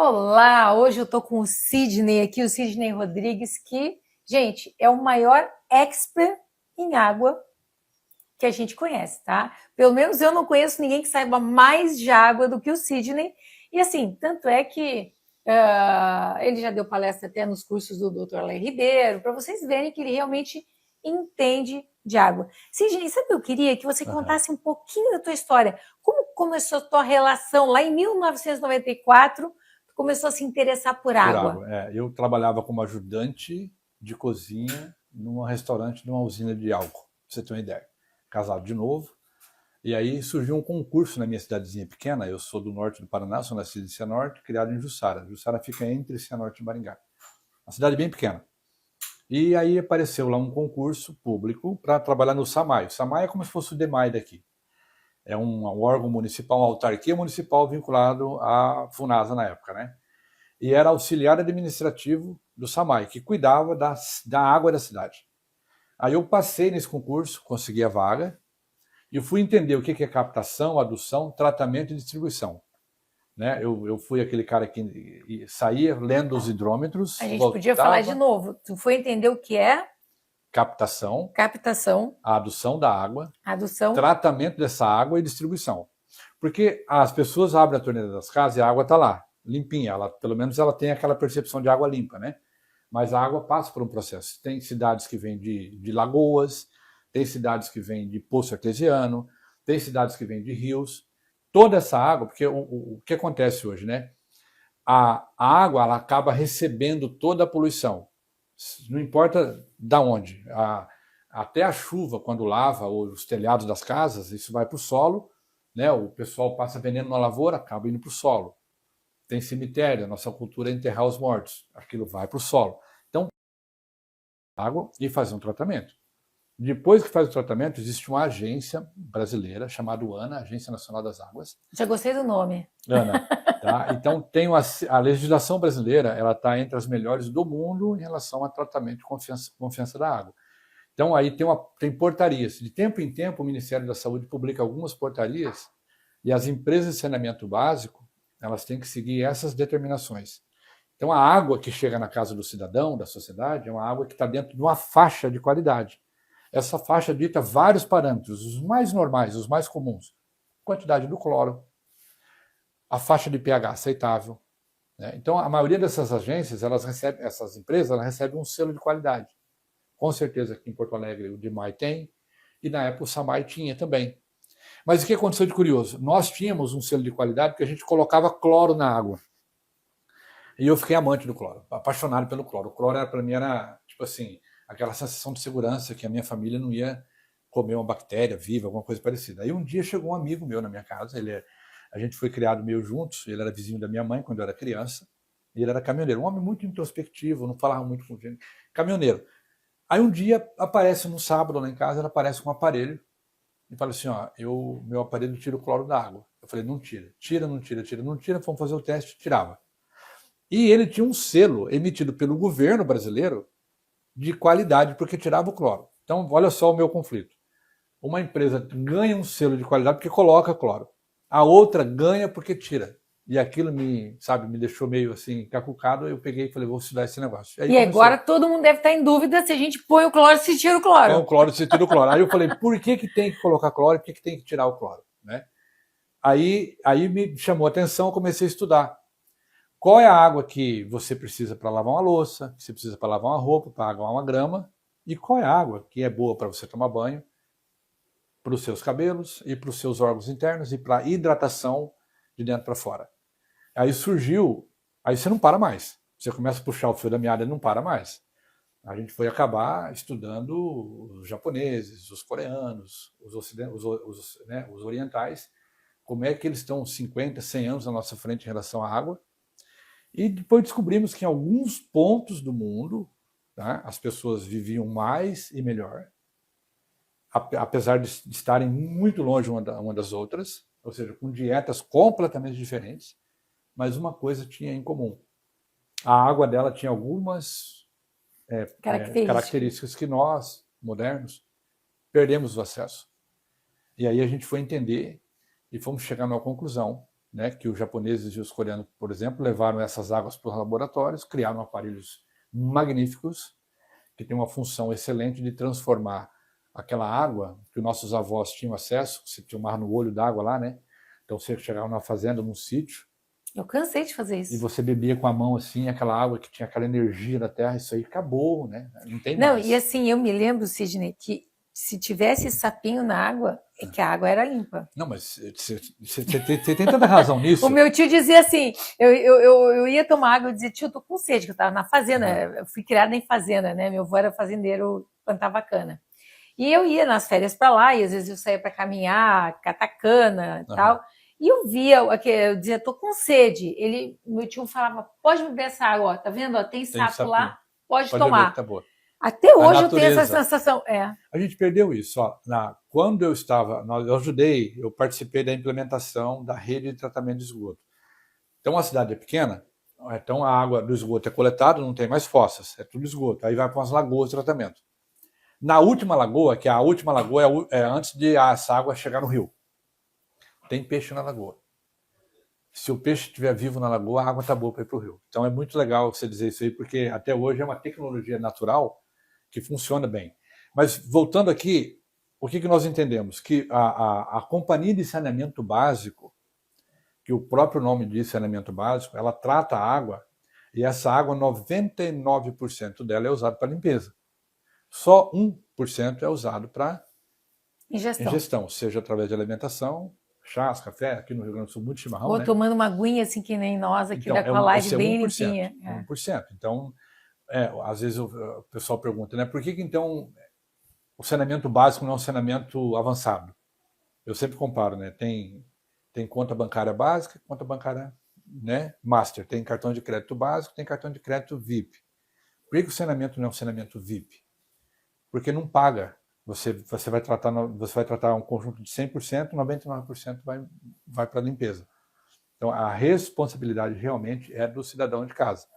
Olá, hoje eu tô com o Sidney aqui, o Sidney Rodrigues, que, gente, é o maior expert em água que a gente conhece, tá? Pelo menos eu não conheço ninguém que saiba mais de água do que o Sidney. E assim, tanto é que ele já deu palestra até nos cursos do Dr. Alain Ribeiro, para vocês verem que ele realmente entende de água. Sidney, sabe o que eu queria? Que você Aham. contasse um pouquinho da tua história. Como começou a tua relação lá em 1994? Tu começou a se interessar por Por água. água. Eu trabalhava como ajudante de cozinha num restaurante de uma usina de álcool, pra você ter uma ideia. Casado de novo. E aí surgiu um concurso na minha cidadezinha pequena. Eu sou do norte do Paraná, sou nascido em Cianorte, criado em Jussara. Jussara fica entre Cianorte e Maringá. Uma cidade bem pequena. E aí apareceu lá um concurso público para trabalhar no SAMAI. O SAMAI é como se fosse o DEMAI daqui. É um órgão municipal, uma autarquia municipal vinculado à FUNASA na época, né? E era auxiliar administrativo do SAMAI, que cuidava da água da cidade. Aí eu passei nesse concurso, consegui a vaga, e eu fui entender o que é captação, adução, tratamento e distribuição. Né? Eu fui aquele cara que saía lendo os A hidrômetros, gente podia falar de voltava, novo. Tu foi entender o que é captação, captação, a adução da água, adução. tratamento dessa água e distribuição. Porque as pessoas abrem a torneira das casas e a água está lá, limpinha. Pelo menos ela tem aquela percepção de água limpa, né? Mas a água passa por um processo. Tem cidades que vêm de lagoas, tem cidades que vêm de poço artesiano, tem cidades que vêm de rios. Toda essa água, porque o que acontece hoje, né? A água ela acaba recebendo toda a poluição. Não importa da onde. Até a chuva, quando lava os telhados das casas, isso vai para o solo. Né? O pessoal passa veneno na lavoura, acaba indo para o solo. Tem cemitério, a nossa cultura é enterrar os mortos. Aquilo vai para o solo. Então, água e fazer um tratamento. Depois que faz o tratamento, existe uma agência brasileira chamada ANA, Agência Nacional das Águas. Já gostei do nome. ANA. Tá? Então, a legislação brasileira ela está entre as melhores do mundo em relação a tratamento de confiança da água. Então, aí tem portarias. De tempo em tempo, o Ministério da Saúde publica algumas portarias e as empresas de saneamento básico elas têm que seguir essas determinações. Então, a água que chega na casa do cidadão, da sociedade, é uma água que está dentro de uma faixa de qualidade. Essa faixa dita vários parâmetros, os mais normais, os mais comuns. Quantidade do cloro, a faixa de pH aceitável. Né? Então, a maioria dessas agências, essas empresas, elas recebem um selo de qualidade. Com certeza aqui em Porto Alegre o DEMAI tem, e na época o SAMAI tinha também. Mas o que aconteceu de curioso? Nós tínhamos um selo de qualidade porque a gente colocava cloro na água. E eu fiquei amante do cloro, apaixonado pelo cloro. O cloro para mim era, tipo assim, aquela sensação de segurança que a minha família não ia comer uma bactéria viva, alguma coisa parecida. Aí um dia chegou um amigo meu na minha casa, a gente foi criado meio juntos, ele era vizinho da minha mãe quando eu era criança, e ele era caminhoneiro, um homem muito introspectivo, não falava muito com gente, caminhoneiro. Aí um dia aparece no sábado lá em casa, ele aparece com um aparelho e fala assim, ó, meu aparelho tira o cloro da água. Eu falei, não tira, não tira, não tira, fomos fazer o teste, tirava. E ele tinha um selo emitido pelo governo brasileiro de qualidade, porque tirava o cloro. Então, olha só o meu conflito. Uma empresa ganha um selo de qualidade porque coloca cloro. A outra ganha porque tira. E aquilo me deixou meio assim, cacucado. Eu peguei e falei, vou estudar esse negócio. Aí E agora começou. todo mundo deve estar em dúvida se a gente põe o cloro ou se tira o Põe cloro. o cloro, você tira o cloro. Aí eu falei, por que tem que colocar cloro e por que tem que tirar o cloro? Né? Aí me chamou a atenção, eu comecei a estudar. Qual é a água que você precisa para lavar uma louça, que você precisa para lavar uma roupa, para aguar uma grama, e qual é a água que é boa para você tomar banho, para os seus cabelos e para os seus órgãos internos e para hidratação de dentro para fora. Aí surgiu, aí você não para mais. Você começa a puxar o fio da meada e não para mais. A gente foi acabar estudando os japoneses, os coreanos, os orientais, como é que eles estão 50, 100 anos na nossa frente em relação à água. E depois descobrimos que em alguns pontos do mundo, tá, as pessoas viviam mais e melhor, apesar de estarem muito longe uma das outras, ou seja, com dietas completamente diferentes, mas uma coisa tinha em comum. A água dela tinha algumas Característica. características que nós, modernos, perdemos o acesso. E aí a gente foi entender e fomos chegar numa conclusão né, que os japoneses e os coreanos, por exemplo, levaram essas águas para os laboratórios, criaram aparelhos magníficos, que têm uma função excelente de transformar aquela água que os nossos avós tinham acesso, você tinha um mar no olho d'água lá, né? Então você chegava numa fazenda, num sítio, Eu cansei de fazer e isso. você bebia com a mão assim, aquela água que tinha aquela energia da terra, isso aí acabou, né? Não tem Não, mais. e assim, eu me lembro, Sidney, que se tivesse sapinho na água, é que a água era limpa. Não, mas você tem tanta razão nisso. O meu tio dizia assim, eu ia tomar água, eu dizia, tio, eu tô com sede, que eu tava na fazenda, eu fui criada em fazenda, né? Meu avô era fazendeiro, plantava cana. E eu ia nas férias para lá, e às vezes eu saía para caminhar, catar cana e tal. E eu via, eu dizia, tô com sede. Meu tio falava, pode beber essa água, ó, tá vendo? Ó, tem sapo lá, pode tomar. Beber, tá boa. Até hoje eu tenho essa sensação. A gente perdeu isso. Ó. Quando eu estava, eu participei da implementação da rede de tratamento de esgoto. Então a cidade é pequena, então a água do esgoto é coletada, não tem mais fossas, é tudo esgoto. Aí vai para umas lagoas de tratamento. Na última lagoa, que a última lagoa é antes de essa água chegar no rio, tem peixe na lagoa. Se o peixe estiver vivo na lagoa, a água está boa para ir para o rio. Então é muito legal você dizer isso aí, porque até hoje é uma tecnologia natural que funciona bem. Mas voltando aqui, o que nós entendemos? Que a companhia de saneamento básico, que o próprio nome diz saneamento básico, ela trata a água e essa água, 99% dela é usada para limpeza. Só 1% é usado para ingestão, seja através de alimentação, chás, café, aqui no Rio Grande do Sul, muito chimarrão. Ou né? Tomando uma aguinha assim que nem nós aqui da live bem limpinha. 1%. Então, às vezes o pessoal pergunta, né? Por que então o saneamento básico não é um saneamento avançado? Eu sempre comparo, né? Tem conta bancária básica, conta bancária, né, master. Tem cartão de crédito básico, tem cartão de crédito VIP. Por que o saneamento não é um saneamento VIP? Porque não paga. Você vai tratar um conjunto de 100%, 99% vai para a limpeza. Então, a responsabilidade realmente é do cidadão de casa.